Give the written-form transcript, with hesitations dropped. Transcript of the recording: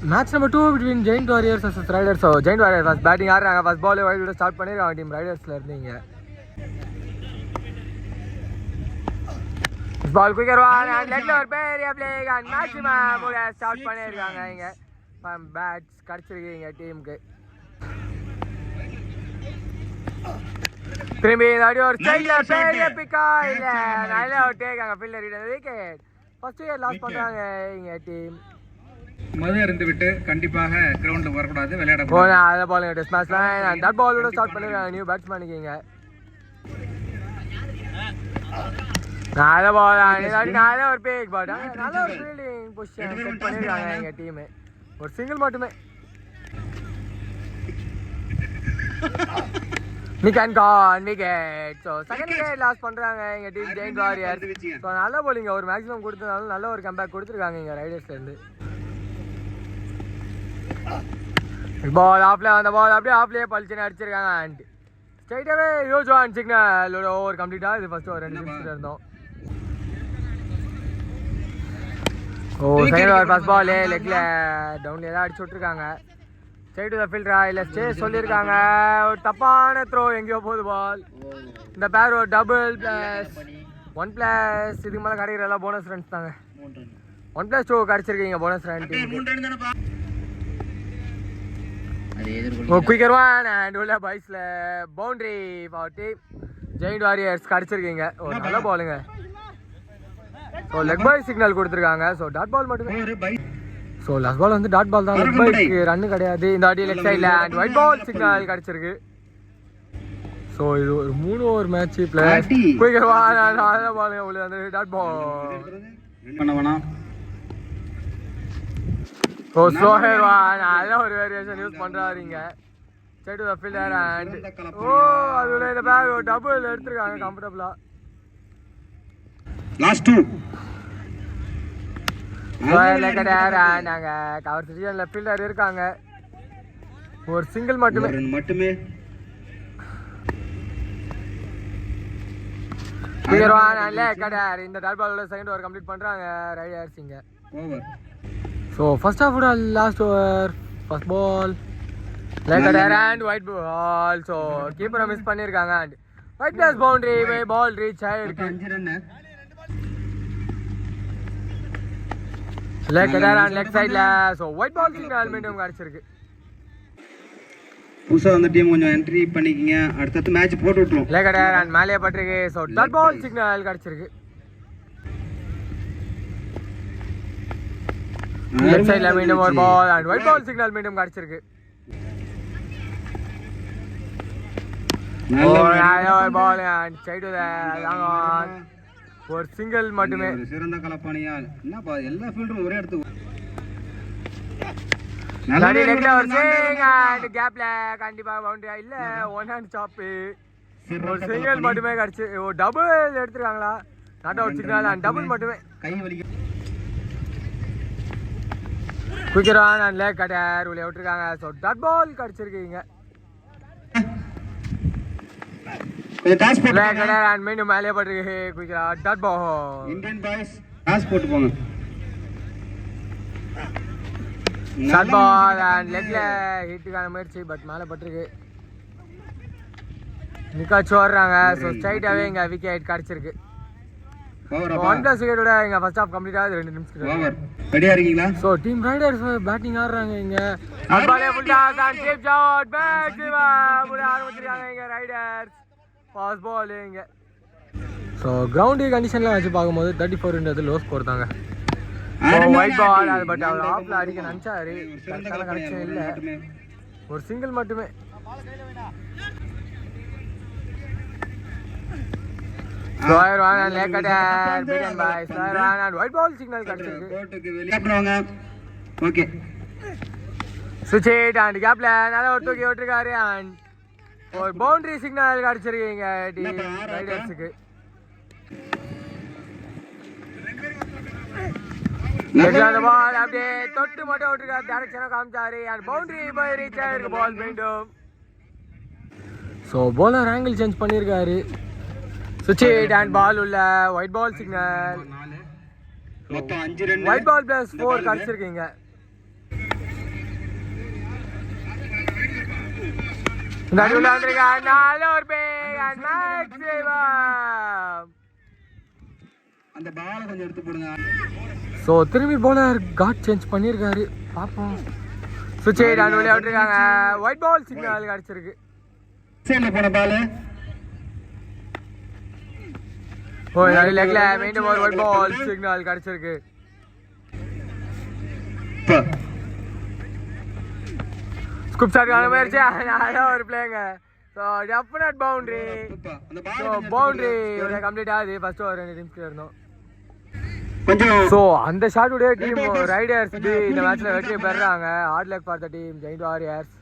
Match number 2 between Giant Warriors versus Riders. So Giant Warriors first batting ஆடுறாங்க. First ball white start பண்ணிருக்காங்க team ரைடர்ஸ்ல இருந்தீங்க. பால் quicker வாங்க லெட்ல ஒரு பெரிய பிளே கான் மேக்ஸிமம் போல ஸ்டார்ட் பண்ணிருக்காங்க இங்க. பேட்ஸ் கடிச்சிருக்கீங்க டீமுக்கு. திரும்பி அடி ஒரு ஸ்ட்ரைக்ல பெரிய பிக்கா இல்ல நல்ல ஒரு டேக்காங்க ஃபீல்டர் கிட்ட விக்கெட். ஃபர்ஸ்ட் இயர் லாஸ் பண்றாங்க இங்க டீம். மது இருந்து விட்டு கண்டிப்பாக கிரவுண்ட்ல வரக்கூடாது விளையாடக்கூடாது. அத பால் டெஸ்ட் மேட்ச்ல டாட் பாலோட ஸ்டார்ட் பண்ணிருக்காங்க நியூ பேட்ஸ்மேன் இருக்கீங்க. அத பால் நல்ல ஒரு பேக் பாட் நல்ல ஒரு ஃபீல்டிங் பொசிஷன் செட் பண்ணிருக்காங்க எங்க டீம். ஒரு சிங்கிள் மட்டுமே நிக்கன் கான் wicket. So second wicket loss பண்றாங்க எங்க டீம் ஜெயிண்ட் வாரியர்ஸ். ஸோ நல்ல போலிங்க ஒரு மேக்ஸிமம் கொடுத்ததாலும் நல்ல ஒரு கம்பேக் கொடுத்துருக்காங்க இங்க ரைடர்ஸ்ல இருந்து. பால் ஆஃப்ல அந்த பால் அப்படியே ஆஃப்லயே பல்ச்சுன்னு அடிச்சிருக்காங்க. அண்ட் ஸ்ட்ரைட்டாவே யோஜான் சிக்னல் ஓவர் கம்ப்ளீட்டா. இது ஃபர்ஸ்ட் ஒரு 2 நிமிஷத்துல இருந்தோம். ஓ செகண்ட் ஓவர் ஃபர்ஸ்ட் பால் லெக்ல டவுன்ல ஏதாவது அடிச்சு விட்டுருக்காங்க. ஸ்ட்ரைட் டு தி ஃபீல்டரா இல்ல ஸ்டே சொல்லிருக்காங்க. ஒரு தப்பான த்ரோ எங்கேயோ போகுது பால். இந்த பேர் ஒரு டபுள் பிளஸ் 1+ இதுக்கு மேல கிடைக்கிற எல்லாம் போனஸ் ரன்ஸ் தாங்க. 1+2 கிடைச்சிருக்கீங்க போனஸ் ரன் டீமுக்கு. குயிக்கர் ஒன் அண்ட் உள்ள பாய்ஸ்ல பவுண்டரி பாட்டி ஜெயிண்ட் வாரியர்ஸ் கடிச்சிருக்கீங்க. ஒரு நல்ல பாலுங்க. ஸோ லெக் பாய் சிக்னல் கொடுத்துருக்காங்க. ஸோ டாட் பால் மட்டுமே. ஸோ லாஸ்ட் பால் வந்து டாட் பால் தான். லெக் பாய்க்கு ரன்னு கிடையாது. இந்த வாட்டி லெக் சைடில் அண்ட் ஒயிட் பால் சிக்னல் கிடச்சிருக்கு. ஸோ இது ஒரு 3 over match plus quicker one நல்ல பாலுங்க. உள்ள வந்து டாட் பால் பண்ண வேணாம். ஓ சோஹர் ஒன் நல்ல ஒரு வேரியேஷன் யூஸ் பண்றாருங்க. Straight to the fielder and ஓ அதுல இந்த பேக் ஒரு டபுள் எடுத்துருக்காங்க கம்ஃபர்ட்டபிளா. லாஸ்ட் 2 லெக்கடர் நாங்க கவர் சிட்டில ஃபீல்டர் இருக்காங்க. ஒரு சிங்கிள் மட்டுமே கிளியர் ஒன் அண்ட் லெக்கடர். இந்த டாட் பாலோட செகண்ட் ஓவர் கம்ப்ளீட் பண்றாங்க ரைடர்ஸ் இங்க. Over. So first half last over first ball Lekkadar and white ball. So keeper miss பண்ணிருக்காங்க and white plus boundary by ball reach ஆயிருக்கு. 5 run Lekkadar and leg side la. So white ball signal மீண்டும் கிடைச்சிருக்கு. புதுசா அந்த team கொஞ்சம் entry பண்ணிக்கங்க. அடுத்த match போட்டு விட்டுறோம். Lekkadar and மேலே பட்டிருக்கு. So dot ball signal கிடைச்சிருக்கு. லெஃப்ட் சைடுல மீண்டும் ஒரு ball and white ball signal மீண்டும் கிடைச்சிருக்கு. ஒரு பால் அண்ட் சைடு ஒரு சிங்கிள் மட்டுமே. சிறந்த கலப்பானியா என்னப்பா எல்லா ஃபீல்டரும் ஒரே இடத்துக்கு ஒரு சிங் அண்ட் கேப்ல கண்டிப்பா பவுண்டரியா இல்ல ஒன் ஹேண்ட் சாப். ஒரு சிங்கிள் மட்டுமே கிடைச்சு. ஒரு டபுள் எடுத்துருக்காங்களா? Not out signal and double மட்டுமே. கை வலிக்க குயிக்கர் ஒன் அண்ட் லெக்கடர் உள்ள விட்டுருக்காங்க. ஸோ டாட் பால் கிடைச்சிருக்கீங்க. லெக்கடர் அண்ட் மீண்டும் மேலே பட்டிருக்கு. Quicker dot ball. Indian boys toss போட்டு போங்க. ஷார்ட் பால் அண்ட் லெக்ல ஹிட்டுக்கான முயற்சி பட் மேலே பட்டிருக்கு. நிக்காச்சு வர்றாங்க. ஸோ ஸ்ட்ரைட்டாகவே இங்கே விக்கெட் கிடைச்சிருக்கு. 1+ விக்கெட்டோட இங்க ஃபர்ஸ்ட் ஹாஃப் கம்ப்ளீட் ஆகுது. 2 நிமிஷத்துக்கு ஓவர். ரெடியா இருக்கீங்களா? சோ டீம் ரைடர்ஸ் பேட்டிங் ஆடுறாங்க இங்க. அப்பாலே full toss and safe shot back சிவா புடி ஆரம்பிச்சிருக்காங்க இங்க ரைடர்ஸ். பாஸ் பால் இங்க. சோ கிரவுண்ட் கண்டிஷன்ல வச்சு பாக்கும்போது 34ன்றது லோ ஸ்கோர் தாங்க. ஒயிட் பால் அது பட் அவர் ஆஃப்ல அடிக்க நினைச்சாரு. கரெக்டான கனெக்ஷன் இல்ல. ஒரு சிங்கிள் மட்டுமே. Square one and Lekkadar beaten by square one and white ball signal கிடைச்சிருக்கு. கோட்டுக்கு வெளிய போறாங்க. Okay. Switch it and gap la நல்ல ஒரு தூக்கி விட்டுருக்காரு and ஒரு பவுண்டரி சிக்னல் கிடைச்சிருக்கீங்க டீம் ரைடர்ஸ்க்கு. அந்த பால் அப்படியே தொட்டு மட்டும் விட்டுருக்காரு. டைரக்ஷனா காமிச்சாரு and boundary by reach ஆயிருக்கு பால் மீண்டும். ஸோ bowler angle change பண்ணிருக்காரு. Switch it and ball உள்ள white ball signal. மொத்தம் 5 ரன். white ball plus 4 கிடைச்சிருக்கீங்க. நடுவுல வந்திருக்காங்க நல்ல ஒரு பேக் அண்ட் மேக்ஸிமம். அந்த பாலை கொஞ்சம் எடுத்து போடுங்க. ஸோ திரும்பி போலர் காட் சேஞ்ச் பண்ணியிருக்காரு, பார்ப்போம். சுவிட்ச் நடுவுல விட்டுருக்காங்க, ஒயிட் பால் சிக்னல் கிடச்சிருக்கு. சைடில் போன பால் ஓ நடு லெக்ல மீண்டும் ஒரு ஒயிட் பால் சிக்னல் கிடச்சிருக்கு. ஸ்கூப் ஷாட் காண முயற்சி, நல்ல ஒரு பிளேங்க. So definite boundary. So boundary complete ஆகுது. ஃபர்ஸ்ட் ஓவர் 2 டீம்ஸ்க்கு இருந்தோம். ஸோ அந்த ஷாட்டுடைய டீம் ரைடர்ஸ் இந்த மேட்ச்ல வெற்றி பெறாங்க. Hard luck for the team giant warriors.